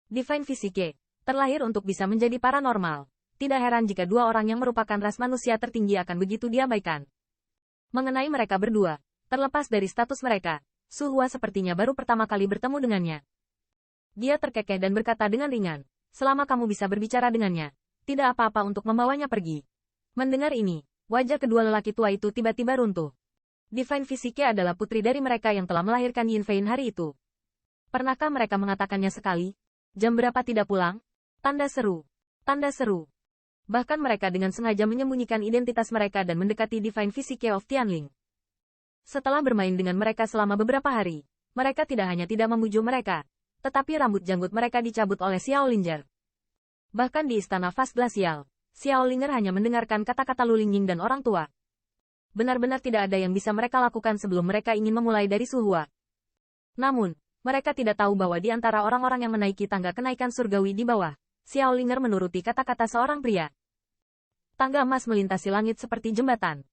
Divine Physique, terlahir untuk bisa menjadi paranormal. Tidak heran jika dua orang yang merupakan ras manusia tertinggi akan begitu diabaikan. Mengenai mereka berdua, terlepas dari status mereka, Su Hua sepertinya baru pertama kali bertemu dengannya. Dia terkekeh dan berkata dengan ringan, selama kamu bisa berbicara dengannya, tidak apa-apa untuk membawanya pergi. Mendengar ini, wajah kedua lelaki tua itu tiba-tiba runtuh. Divine Physique adalah putri dari mereka yang telah melahirkan Yin Fein hari itu. Pernahkah mereka mengatakannya sekali? Jam berapa tidak pulang? Tanda seru. Tanda seru. Bahkan mereka dengan sengaja menyembunyikan identitas mereka dan mendekati Divine Physique of Tianling. Setelah bermain dengan mereka selama beberapa hari, mereka tidak hanya tidak memuju mereka, tetapi rambut janggut mereka dicabut oleh Xiao Linger. Bahkan di istana Fast Glacial, Xiao Linger hanya mendengarkan kata-kata Lu Lingying dan orang tua. Benar-benar tidak ada yang bisa mereka lakukan sebelum mereka ingin memulai dari Su Hua. Namun, mereka tidak tahu bahwa di antara orang-orang yang menaiki tangga kenaikan surgawi di bawah, Xiao Linger menuruti kata-kata seorang pria. Tangga emas melintasi langit seperti jembatan.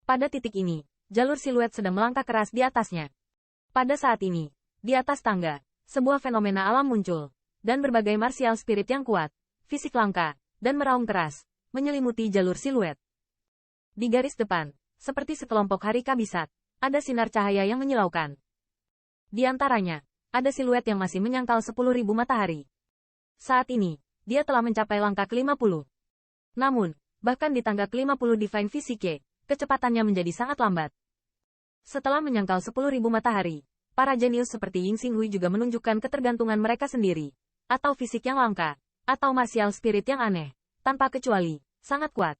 Pada titik ini, jalur siluet sedang melangkah keras di atasnya. Pada saat ini, di atas tangga, sebuah fenomena alam muncul, dan berbagai martial spirit yang kuat, fisik langka, dan meraung keras, menyelimuti jalur siluet. Di garis depan, seperti sekelompok hari kabisat, ada sinar cahaya yang menyilaukan. Di antaranya, ada siluet yang masih menyangkal 10.000 matahari. Saat ini, dia telah mencapai langkah ke-50. Namun, bahkan di tangga ke-50 Divine Physique, kecepatannya menjadi sangat lambat. Setelah menyangkal 10.000 matahari, para jenius seperti Ying Xinghui juga menunjukkan ketergantungan mereka sendiri, atau fisik yang langka, atau martial spirit yang aneh, tanpa kecuali, sangat kuat.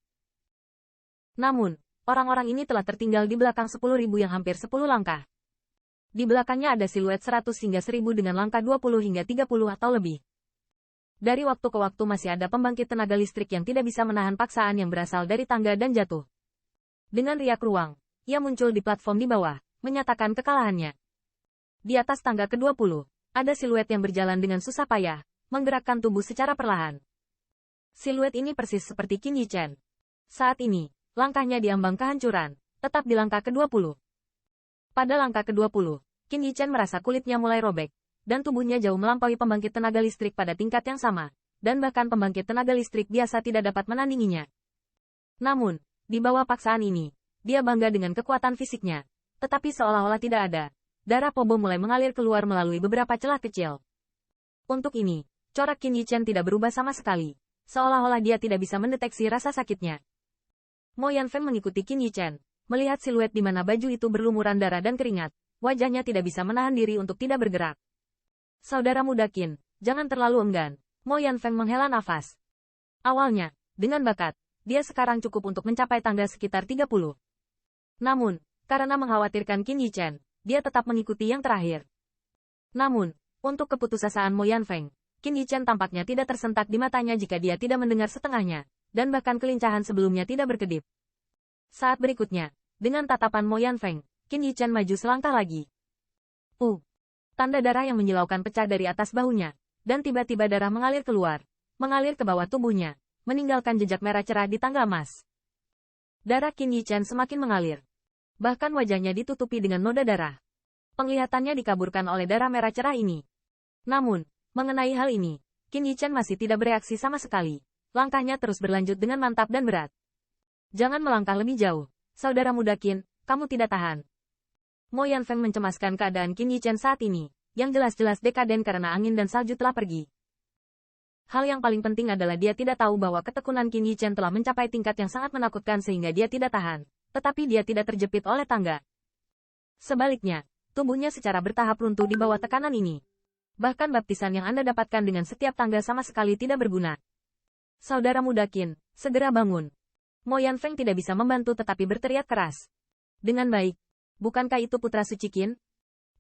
Namun, orang-orang ini telah tertinggal di belakang 10.000 yang hampir 10 langkah. Di belakangnya ada siluet 100 hingga 1000 dengan langkah 20 hingga 30 atau lebih. Dari waktu ke waktu masih ada pembangkit tenaga listrik yang tidak bisa menahan paksaan yang berasal dari tangga dan jatuh. Dengan riak ruang, ia muncul di platform di bawah, menyatakan kekalahannya. Di atas tangga ke-20, ada siluet yang berjalan dengan susah payah, menggerakkan tubuh secara perlahan. Siluet ini persis seperti Qin Yichen. Saat ini, langkahnya diambang kehancuran, tetap di langkah ke-20. Pada langkah ke-20, Qin Yichen merasa kulitnya mulai robek, dan tubuhnya jauh melampaui pembangkit tenaga listrik pada tingkat yang sama, dan bahkan pembangkit tenaga listrik biasa tidak dapat menandinginya. Namun, di bawah paksaan ini, dia bangga dengan kekuatan fisiknya, tetapi seolah-olah tidak ada. Darah Pobo mulai mengalir keluar melalui beberapa celah kecil. Untuk ini, corak Qin Yichen tidak berubah sama sekali, seolah-olah dia tidak bisa mendeteksi rasa sakitnya. Mo Yanfeng mengikuti Qin Yichen, melihat siluet di mana baju itu berlumuran darah dan keringat, wajahnya tidak bisa menahan diri untuk tidak bergerak. Saudara muda Qin, jangan terlalu enggan. Mo Yanfeng menghela nafas. Awalnya, dengan bakat, dia sekarang cukup untuk mencapai tangga sekitar 30. Namun, karena mengkhawatirkan Qin Yichen, dia tetap mengikuti yang terakhir. Namun, untuk keputusasaan Mo Yanfeng, Qin Yichen tampaknya tidak tersentak di matanya jika dia tidak mendengar setengahnya, dan bahkan kelincahan sebelumnya tidak berkedip. Saat berikutnya, dengan tatapan Mo Yanfeng, Qin Yichen maju selangkah lagi. Tanda darah yang menyilaukan pecah dari atas bahunya, dan tiba-tiba darah mengalir keluar, mengalir ke bawah tubuhnya, meninggalkan jejak merah cerah di tangga emas. Darah Qin Yichen semakin mengalir. Bahkan wajahnya ditutupi dengan noda darah. Penglihatannya dikaburkan oleh darah merah cerah ini. Namun, mengenai hal ini, Qin Yichen masih tidak bereaksi sama sekali. Langkahnya terus berlanjut dengan mantap dan berat. Jangan melangkah lebih jauh, saudara muda Qin, kamu tidak tahan. Mo Yanfeng mencemaskan keadaan Qin Yichen saat ini, yang jelas-jelas dekaden karena angin dan salju telah pergi. Hal yang paling penting adalah dia tidak tahu bahwa ketekunan Qin Yichen telah mencapai tingkat yang sangat menakutkan sehingga dia tidak tahan, tetapi dia tidak terjepit oleh tangga. Sebaliknya, tubuhnya secara bertahap runtuh di bawah tekanan ini. Bahkan baptisan yang Anda dapatkan dengan setiap tangga sama sekali tidak berguna. Saudara muda Qin, segera bangun. Mo Yanfeng tidak bisa membantu tetapi berteriak keras. Dengan baik. Bukankah itu putra suci Qin?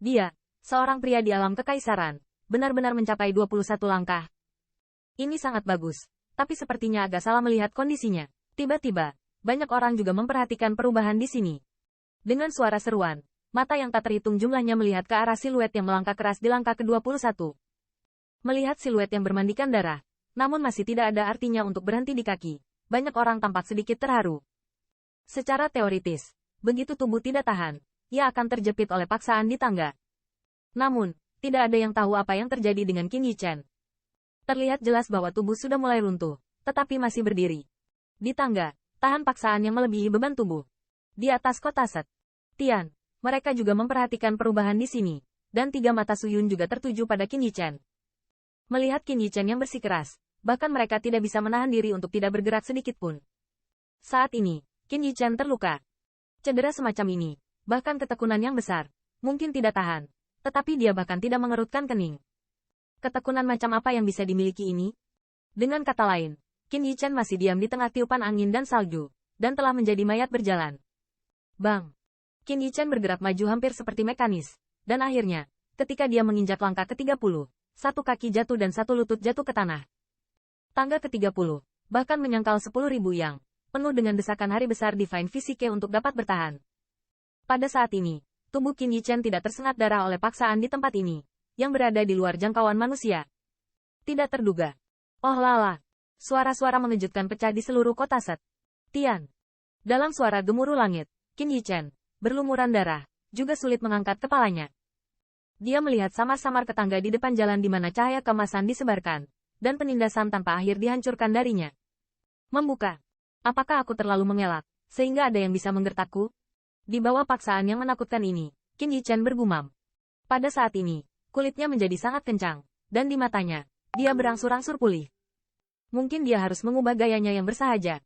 Dia, seorang pria di alam kekaisaran, benar-benar mencapai 21 langkah. Ini sangat bagus, tapi sepertinya agak salah melihat kondisinya. Tiba-tiba, banyak orang juga memperhatikan perubahan di sini. Dengan suara seruan, mata yang tak terhitung jumlahnya melihat ke arah siluet yang melangkah keras di langkah ke-21. Melihat siluet yang bermandikan darah, namun masih tidak ada artinya untuk berhenti di kaki. Banyak orang tampak sedikit terharu. Secara teoritis, begitu tubuh tidak tahan, ia akan terjepit oleh paksaan di tangga. Namun, tidak ada yang tahu apa yang terjadi dengan Qin Yichen. Terlihat jelas bahwa tubuh sudah mulai runtuh, tetapi masih berdiri. Di tangga, tahan paksaan yang melebihi beban tubuh. Di atas kota Set. Tian, mereka juga memperhatikan perubahan di sini, dan tiga mata Suyun juga tertuju pada Qin Yichen. Melihat Qin Yichen yang bersikeras, bahkan mereka tidak bisa menahan diri untuk tidak bergerak sedikit pun. Saat ini, Qin Yichen terluka. Cedera semacam ini, bahkan ketekunan yang besar, mungkin tidak tahan, tetapi dia bahkan tidak mengerutkan kening. Ketekunan macam apa yang bisa dimiliki ini? Dengan kata lain, Qin Yichen masih diam di tengah tiupan angin dan salju, dan telah menjadi mayat berjalan. Bang! Qin Yichen bergerak maju hampir seperti mekanis, dan akhirnya, ketika dia menginjak langkah ke-30, satu kaki jatuh dan satu lutut jatuh ke tanah. Tangga ke-30, bahkan menyangkal 10.000 yang, penuh dengan desakan hari besar Divine Physique untuk dapat bertahan. Pada saat ini, tubuh Qin Yichen tidak tersengat darah oleh paksaan di tempat ini, yang berada di luar jangkauan manusia. Tidak terduga. Oh lala. Suara-suara mengejutkan pecah di seluruh kota Set. Tian. Dalam suara gemuruh langit, Qin Yichen, berlumuran darah, juga sulit mengangkat kepalanya. Dia melihat samar-samar ke tangga di depan jalan di mana cahaya keemasan disebarkan, dan penindasan tanpa akhir dihancurkan darinya. Membuka. Apakah aku terlalu mengelak, sehingga ada yang bisa menggertakku? Di bawah paksaan yang menakutkan ini, Qin Yichen bergumam. Pada saat ini, kulitnya menjadi sangat kencang, dan di matanya, dia berangsur-angsur pulih. Mungkin dia harus mengubah gayanya yang bersahaja.